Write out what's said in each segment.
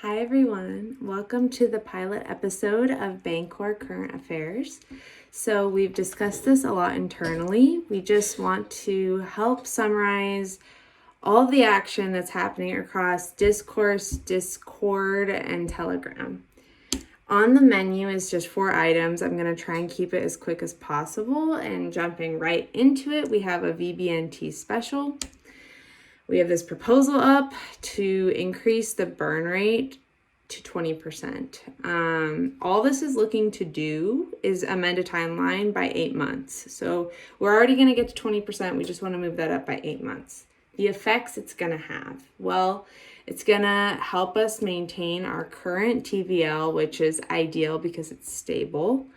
Hi everyone, welcome to the pilot episode of Bancor Current Affairs. So we've discussed this a lot internally. We just want to help summarize all the action that's happening across Discourse, Discord, and Telegram. On the menu is just 4 items. I'm going to try and keep it as quick as possible, and jumping right into it, we have a vBNT special. We have this proposal up to increase the burn rate to 20%. All this is looking to do is amend a timeline by 8 months. So we're already going to get to 20%. We just want to move that up by 8 months. The effects it's going to have. Well, it's going to help us maintain our current TVL, which is ideal because it's stable.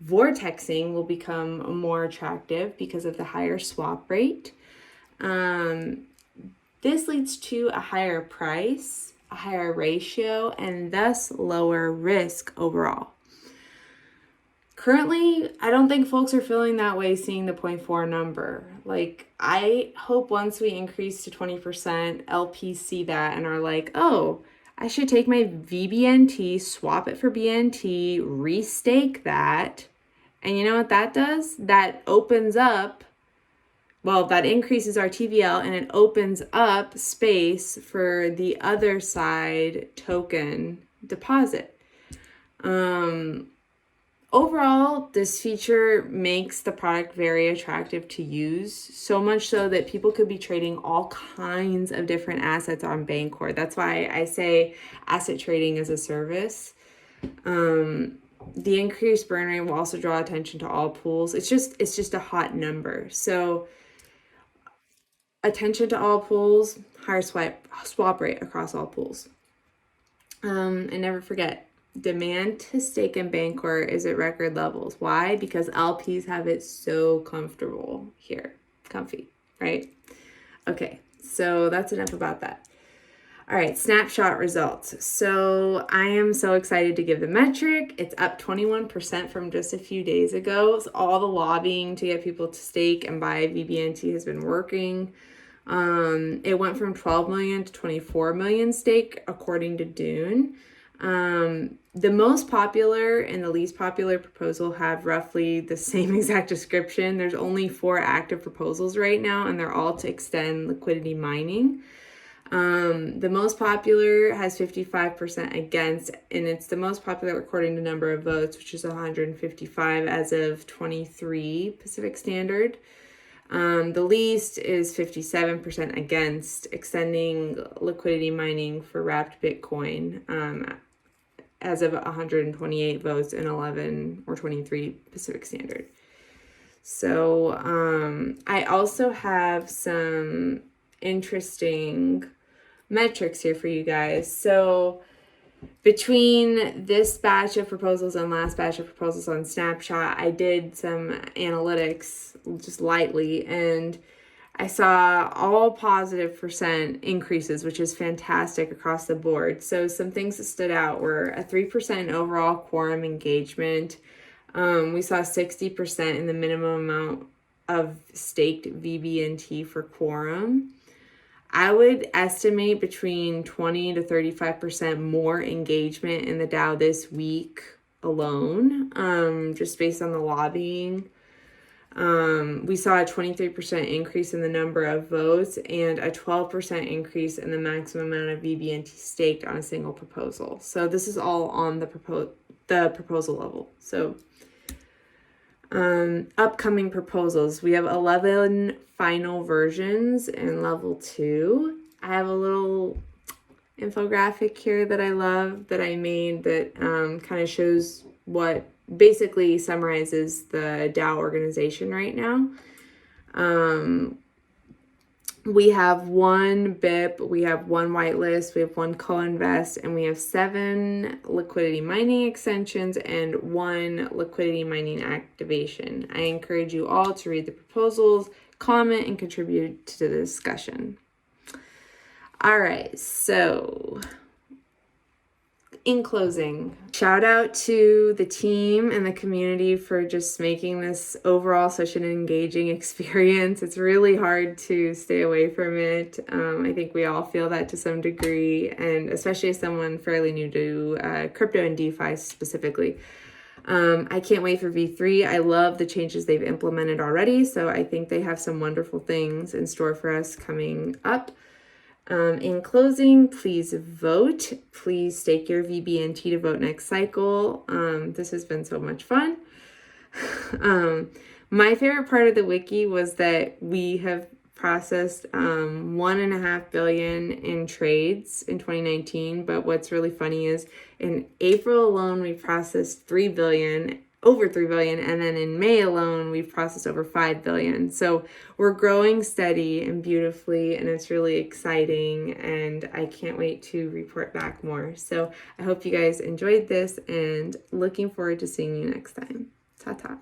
Vortexing will become more attractive because of the higher swap rate. This leads to a higher price, a higher ratio, and thus lower risk overall. Currently, I don't think folks are feeling that way seeing the 0.4 number. I hope once we increase to 20%, LPs see that and are like, oh, I should take my vBNT, swap it for BNT, restake that. And you know what that does? That opens up, that increases our TVL and it opens up space for the other side token deposit. Overall, this feature makes the product very attractive to use, so much so that people could be trading all kinds of different assets on Bancor. That's why I say asset trading as a service. The increased burn rate will also draw attention to all pools. It's just a hot number. So attention to all pools, higher swap rate across all pools. And never forget, demand to stake in Bancor is at record levels. Why? Because LPs have it so comfortable here. Comfy, right? Okay, so that's enough about that. All right, snapshot results. So I am so excited to give the metric. It's up 21% from just a few days ago. So all the lobbying to get people to stake and buy vBNT has been working. It went from 12 million to 24 million stake according to Dune. The most popular and the least popular proposal have roughly the same exact description. There's only 4 active proposals right now, and they're all to extend liquidity mining. The most popular has 55% against, and it's the most popular according to number of votes, which is 155 as of 23 Pacific Standard. The least is 57% against extending liquidity mining for wrapped Bitcoin as of 128 votes in 11 or 23 Pacific Standard. So I also have some interesting metrics here for you guys. So between this batch of proposals and last batch of proposals on Snapshot, I did some analytics just lightly, and I saw all positive percent increases, which is fantastic across the board. So some things that stood out were a 3% overall quorum engagement. We saw 60% in the minimum amount of staked vBNT for quorum. I would estimate between 20 to 35% more engagement in the DAO this week alone, just based on the lobbying. We saw a 23% increase in the number of votes and a 12% increase in the maximum amount of vBNT staked on a single proposal. So this is all on the proposal level. So upcoming proposals, we have 11 final versions in level 2. I have a little infographic here that I love that I made that kind of shows what basically summarizes the DAO organization right now. We have 1 BIP, we have 1 whitelist, we have 1 co-invest, and we have 7 liquidity mining extensions and 1 liquidity mining activation. I encourage you all to read the proposals, comment, and contribute to the discussion. All right, so in closing, shout out to the team and the community for just making this overall such an engaging experience. It's really hard to stay away from it. I think we all feel that to some degree, and especially as someone fairly new to crypto and DeFi specifically. I can't wait for V3. I love the changes they've implemented already, so I think they have some wonderful things in store for us coming up. In closing, please vote. Please stake your vBNT to vote next cycle. This has been so much fun. My favorite part of the wiki was that we have processed 1.5 billion in trades in 2019. But what's really funny is in April alone, we processed over 3 billion, and then in May alone we've processed over 5 billion. So we're growing steady and beautifully, and it's really exciting, and I can't wait to report back more. So I hope you guys enjoyed this, and looking forward to seeing you next time. Ta-ta.